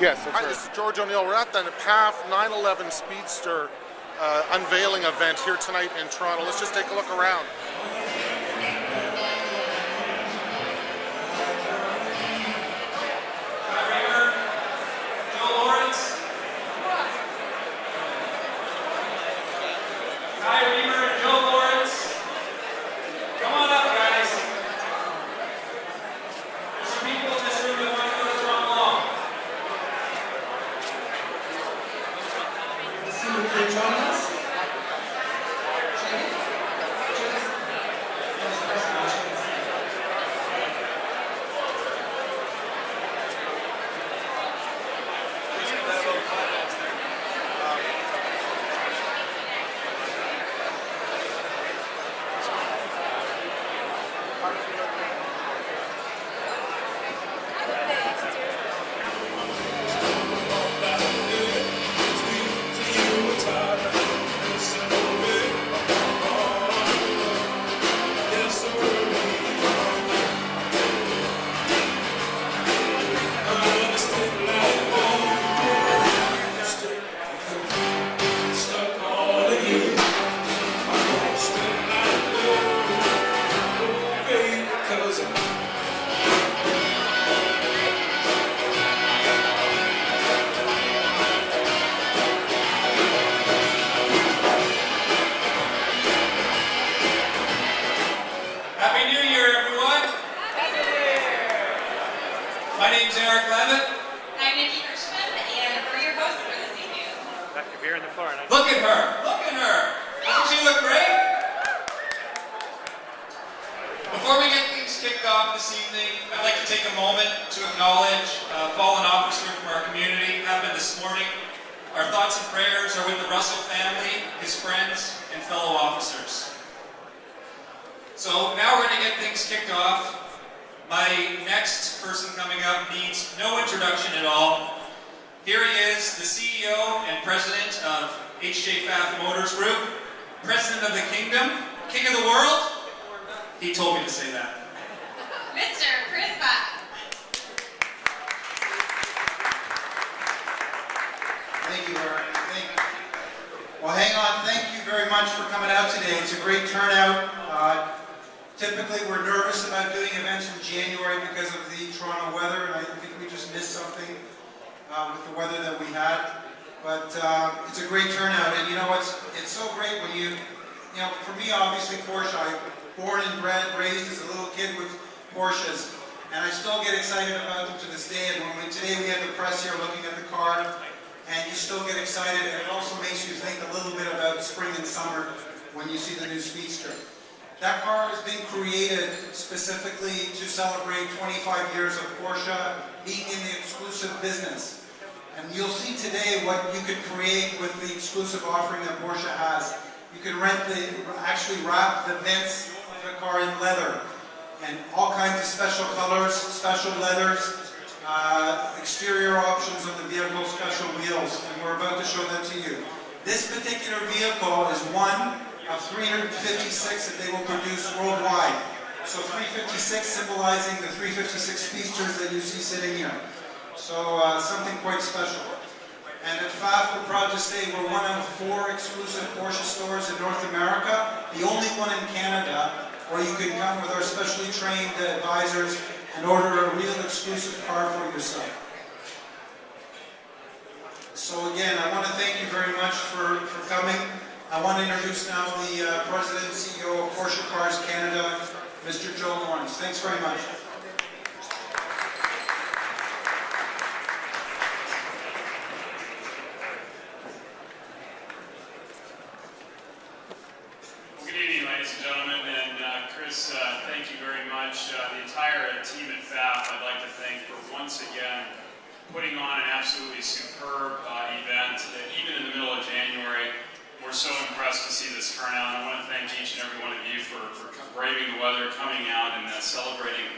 Yes, that's Hi, right. this is George O'Neill. We're at the Pfaff 911 Speedster unveiling event here tonight in Toronto. Let's just take a look around. Look at her! Look at her! Doesn't she look great? Before we get things kicked off this evening, I'd like to take a moment to acknowledge a fallen officer from our community. Happened this morning. Our thoughts and prayers are with the Russell family, his friends, and fellow officers. So now we're going to get things kicked off. My next person coming up needs no introduction at all. Here he is, the CEO and President of Pfaff Motors Group, President of the Kingdom, King of the World. He told me to say that. Mr. Chris Pfaff. Thank you, Eric. Well, hang on. Thank you very much for coming out today. It's a great turnout. Typically, we're nervous about doing events in January because of the Toronto weather, and I think we just missed something with the weather that we had. But it's a great turnout, and you know it's so great when you know, for me, obviously Porsche. I born and bred, raised as a little kid with Porsches, and I still get excited about them to this day. And today we had the press here looking at the car, and you still get excited, and it also makes you think a little bit about spring and summer when you see the new Speedster. That car has been created specifically to celebrate 25 years of Porsche being in the exclusive business. And you'll see today what you can create with the exclusive offering that Porsche has. You can actually wrap the vents of the car in leather, and all kinds of special colors, special leathers, exterior options on the vehicle, special wheels, and we're about to show that to you. This particular vehicle is one of 356 that they will produce worldwide. So 356 symbolizing the 356 Speedsters that you see sitting here. So something quite special. And at Pfaff, we're proud to say we're one of 4 exclusive Porsche stores in North America, the only one in Canada, where you can come with our specially trained advisors and order a real exclusive car for yourself. So again, I want to thank you very much for coming. I want to introduce now the President and CEO of Porsche Canada, Mr. Joe Lawrence. Thanks very much. Good evening, ladies and gentlemen, and Chris, thank you very much. The entire team at Pfaff, I'd like to thank for once again putting on an absolutely superb event, even in the middle of January. We're so impressed to see this turnout. I want to thank each and every one of you for braving the weather, coming out and celebrating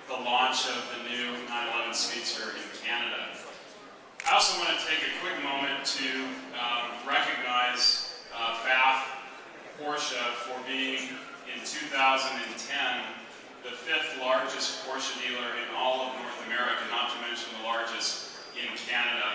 the launch of the new 911 Speedster in Canada. I also want to take a quick moment to recognize Pfaff Porsche for being, in 2010, the 5th largest Porsche dealer in all of North America, not to mention the largest in Canada.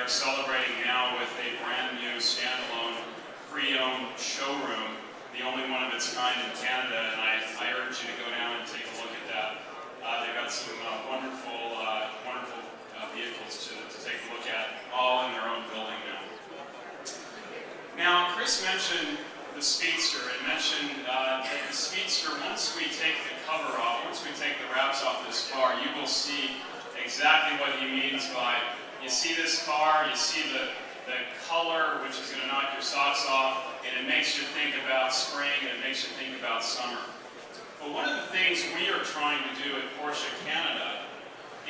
are celebrating now with a brand new standalone pre-owned showroom, the only one of its kind in Canada, and I urge you to go down and take a look at that. They've got some wonderful vehicles to take a look at, all in their own building now. Now, Chris mentioned the Speedster, and mentioned that the Speedster, once we take the cover off, once we take the wraps off this car, you will see exactly what he means by, you see this car, you see the color, which is going to knock your socks off, and it makes you think about spring, and it makes you think about summer. But one of the things we are trying to do at Porsche Canada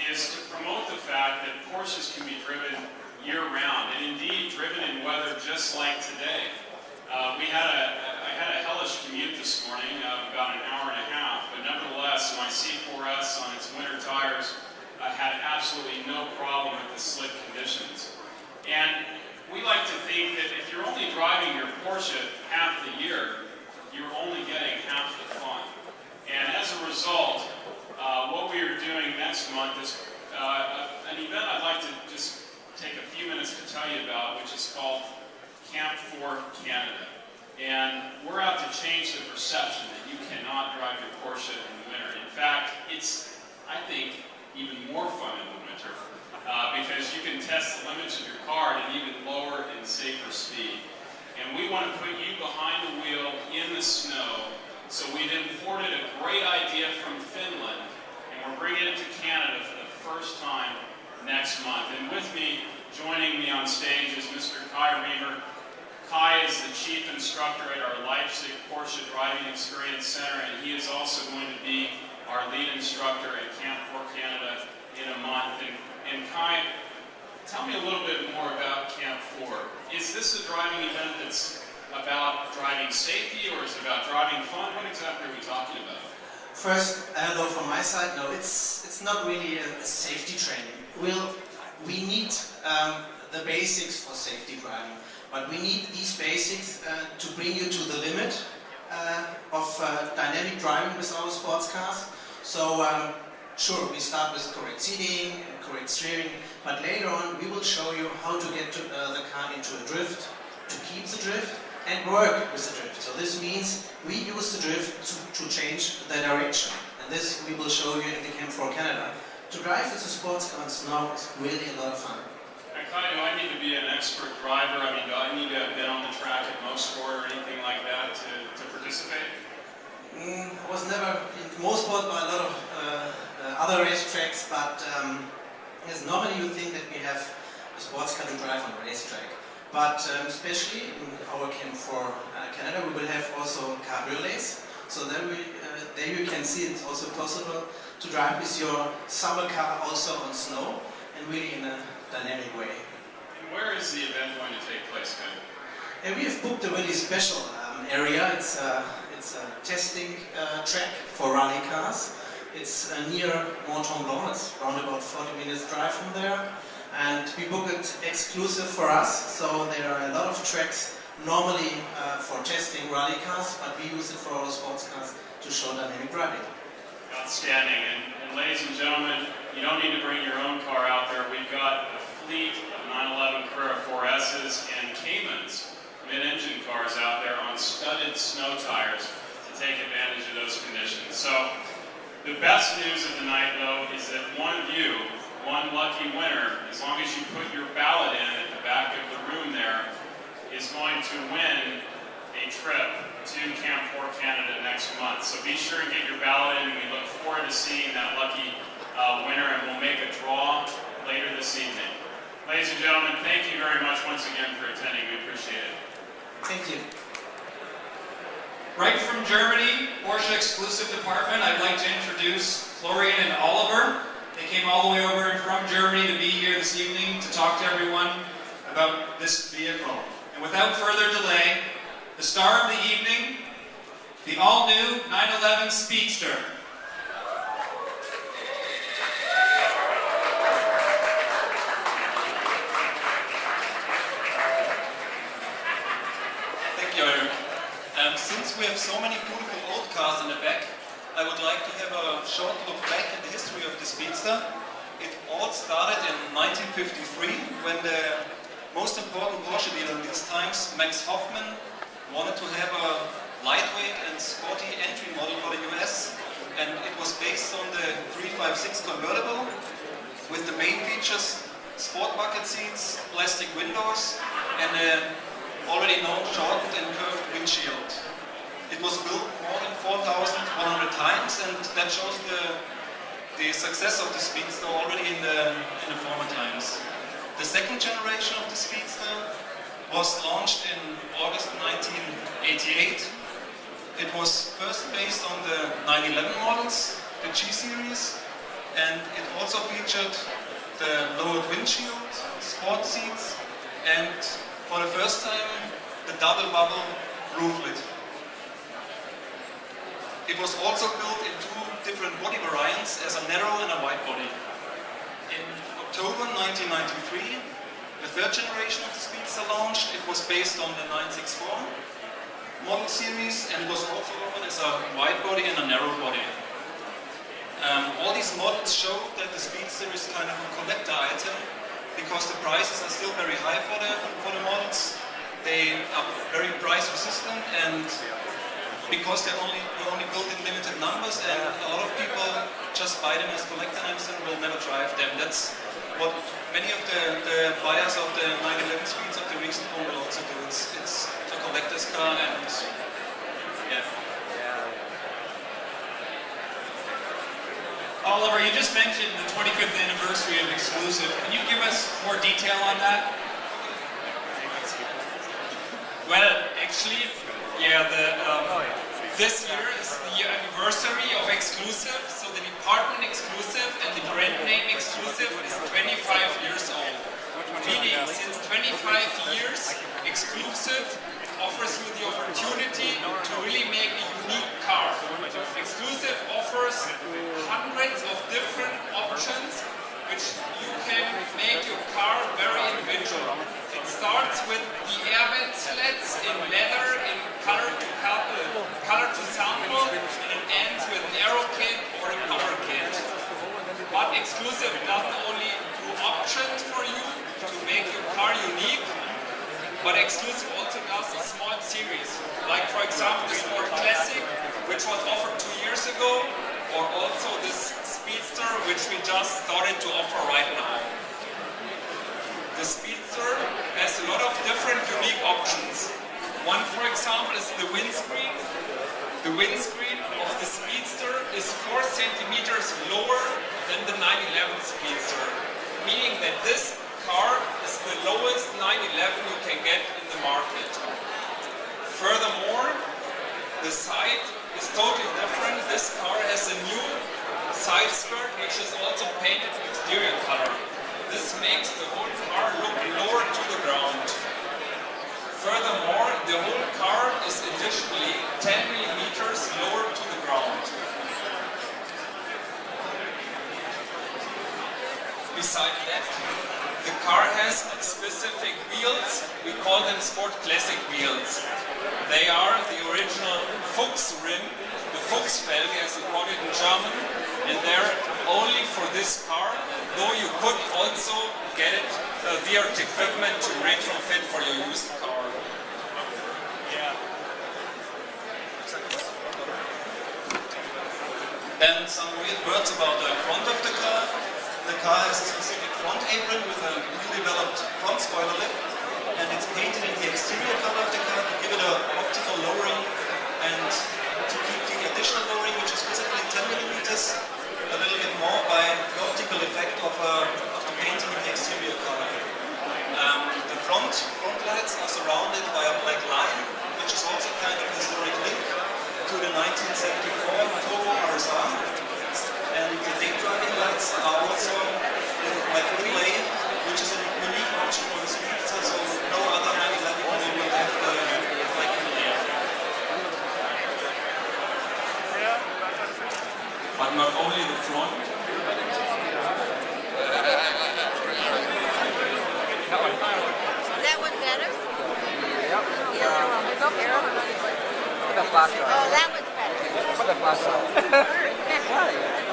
is to promote the fact that Porsches can be driven year-round, and indeed driven in weather just like today. I had a hellish commute this morning, about an hour and a half, but nevertheless, my C4S on its winter tires had absolutely no problem with the slick conditions. And we like to think that if you're only driving your Porsche half the year, you're only getting half the fun. And as a result, what we are doing next month is an event I'd like to just take a few minutes to tell you about, which is called Camp 4 Canada. And we're out to change the perception that you cannot drive your Porsche in the winter. In fact, it's, I think, even more fun in the winter because you can test the limits of your car at an even lower and safer speed. And we want to put you behind the wheel in the snow. So we've imported a great idea from Finland, and we're bringing it to Canada for the first time next month. And with me, joining me on stage is Mr. Kai Reamer. Kai is the chief instructor at our Leipzig Porsche Driving Experience Center, and he is also going to be our lead instructor at Camp 4 Canada in a month. And Kai, tell me a little bit more about Camp 4. Is this a driving event that's about driving safety, or is it about driving fun? What exactly are we talking about? First, although from my side, no, it's not really a safety training. We need the basics for safety driving, but we need these basics to bring you to the limit of dynamic driving with our sports cars. So sure, we start with correct seating and correct steering, but later on we will show you how to get the car into a drift, to keep the drift, and work with the drift. So this means we use the drift to change the direction. And this we will show you in the Camp 4 Canada. To drive with a sports car in snow is really a lot of fun. And Kai, do I need to be an expert driver? I mean, do I need to have been on the track at Mosport or anything like that to participate? I was never in Mosport by a lot of other racetracks, but yes, normally you think that we have a sports car to drive on a racetrack. But especially in our Camp 4 Canada, we will have also cabriolets. So there you can see it's also possible to drive with your summer car also on snow, and really in a dynamic way. And where is the event going to take place, Kai? And we have booked a really special area. It's a testing track for rally cars. It's near Mont-Tremblant. It's around about 40 minutes drive from there. And we book it exclusive for us. So there are a lot of tracks normally for testing rally cars, but we use it for our sports cars to show dynamic driving. Outstanding. And ladies and gentlemen, you don't need to bring your own car out there. We've got a fleet of 911 Carrera 4S's and Caymans, mid-engine cars out there on studded snow tires to take advantage of those conditions. So the best news of the night, though, is that one of you, one lucky winner, as long as you put your ballot in at the back of the room there, is going to win a trip to Camp 4 Canada next month. So be sure and get your ballot in, and we look forward to seeing that lucky winner, and we'll make a draw later this evening. Ladies and gentlemen, thank you very much once again for attending. We appreciate it. Thank you. Right from Germany, Porsche Exclusive Department, I'd like to introduce Florian and Oliver. They came all the way over from Germany to be here this evening to talk to everyone about this vehicle. And without further delay, the star of the evening, the all-new 911 Speedster. Thank you, Eric. Since we have so many beautiful old cars in the back, I would like to have a short look back at the history of the Speedster. It all started in 1953 when the most important Porsche dealer in these times, Max Hoffman, wanted to have a lightweight and sporty entry model for the US, and it was based on the 356 convertible with the main features: sport bucket seats, plastic windows, and an already known shortened and curved windshield. It was built more than 4,100 times, and that shows the success of the Speedster already in the former times. The second generation of the Speedster was launched in August 1988. It was first based on the 911 models, the G series, and it also featured the lowered windshield, sport seats, and for the first time the double bubble roof lid. It was also built in two different body variants, as a narrow and a wide body. In October 1993, the third generation of the Speedster launched. It was based on the 964 model series, and it was also offered as a wide body and a narrow body. All these models show that the Speedster is kind of a collector item, because the prices are still very high for the models. They are very price resistant, and because they're only built in limited numbers, and a lot of people just buy them as collector items and will never drive them. That's what many of the buyers of the 911 Speeds of the recent one will also do. It's a collector's car, and yeah. Oliver, you just mentioned the 25th anniversary of Exclusive. Can you give us more detail on that? Well, actually, yeah, this year is the anniversary of Exclusive, so the department Exclusive and the brand name Exclusive is 25 years old. Meaning, since 25 years, Exclusive offers you the opportunity to really make a unique car. Exclusive offers hundreds of different options which you can make your car very individual. It starts with the air vent slats in leather, in color to sample, and it ends with an aero kit or a power kit. But Exclusive doesn't only do options for you to make your car unique, but Exclusive also does a small series, like for example the Sport Classic, which was offered 2 years ago, or also this Speedster, which we just started to offer right now. The Speedster has a lot of different unique options. One, for example, is the windscreen. The windscreen of the Speedster is 4 centimeters lower than the 911 Speedster, meaning that this car is the lowest 911 you can get in the market. Furthermore, the side is totally different. This car has a new side skirt, which is also painted exterior color. This makes the whole car look lower to the ground. Furthermore, the whole car is additionally 10 millimeters lower to the ground. Besides that, the car has specific wheels. We call them Sport Classic wheels. They are the original Fuchs rim, the Fuchsfelge as we call it in German, and they're only for this car, though you could also get it via equipment to retrofit for your used car. Then some weird words about the front of the car. The car has a specific front apron with a new developed front spoiler lip, and it's painted in the exterior color of the car to give it an optical lowering, and to keep the additional lowering, which is physically 10 millimeters, a little bit more by the optical effect of the painting in the exterior color. The front lights are surrounded by a black line, which is also kind of a historic link to the 1974 Turbo RSR. And the day driving lights are also like relay, which is a unique option for the Speedster, so no other 911 model will have the like relay. But not only the front. That one better? Yep. The other one. Put the flash on. Oh, that one's better. Put the flash on.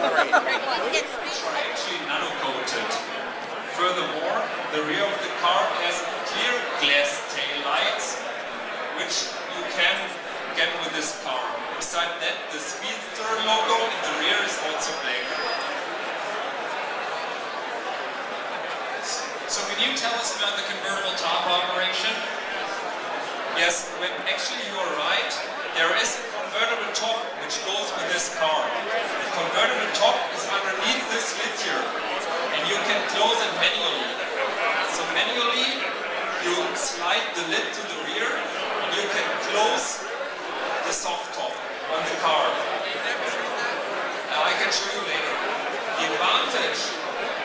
You can get Speedster. Actually nano-coated. The rear of the car has clear glass tail lights, which you can get with this car. Besides that, the Speedster logo in the rear is also black. So can you tell us about the convertible top operation? Yes, actually you are right. There is a convertible top which goes with this car. The convertible top is underneath this lid here, and you can close it manually. So manually you slide the lid to the rear and you can close the soft top on the car. I can show you later. The advantage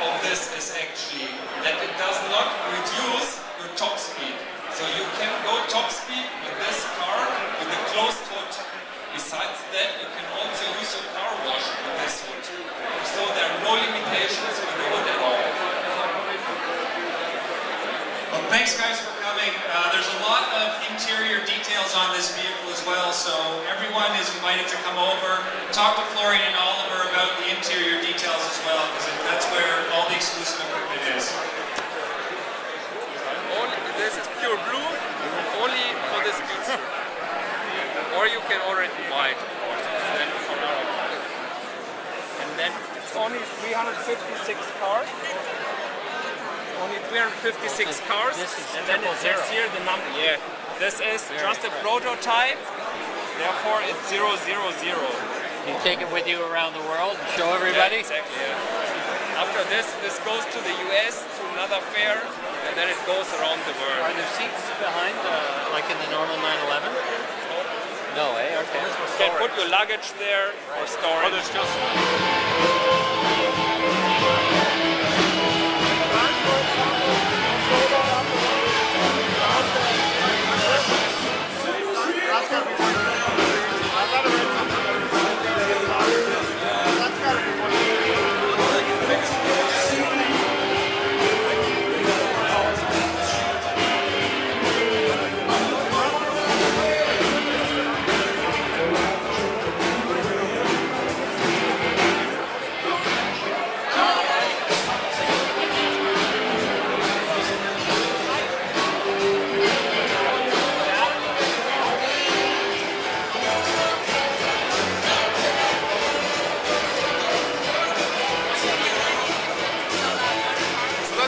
of this is actually that it does not reduce your top speed. So you can go top speed with this car with a closed hood. Besides that, you can also use a car wash with this hood. So there are no limitations with the hood at all. Well, thanks guys for coming. There's a lot of interior details on this vehicle as well, so everyone is invited to come over, talk to Florian and Oliver about the interior details as well, because that's where all the exclusive equipment is. This is pure blue, only for the Speedster. Or you can already buy it, of course. Then on our market. And then it's only 356 cars. Only 356 cars. And then it says here the number. Yeah. This is just a prototype. Therefore, it's 000. You take it with you around the world and show everybody? Yeah, exactly. Yeah. After this goes to the US to another fair, and then it goes around the world. Are there seats behind, like in the normal 911? No, eh? Okay. You can put your luggage there for storage. Oh, there's just...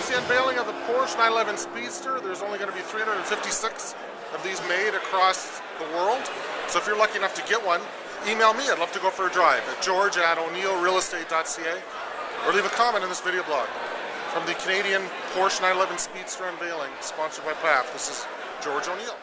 The unveiling of the Porsche 911 Speedster. There's only going to be 356 of these made across the world. So if you're lucky enough to get one, email me. I'd love to go for a drive at george@o'neillrealestate.ca, or leave a comment in this video blog. From the Canadian Porsche 911 Speedster unveiling, sponsored by Pfaff, this is George O'Neill.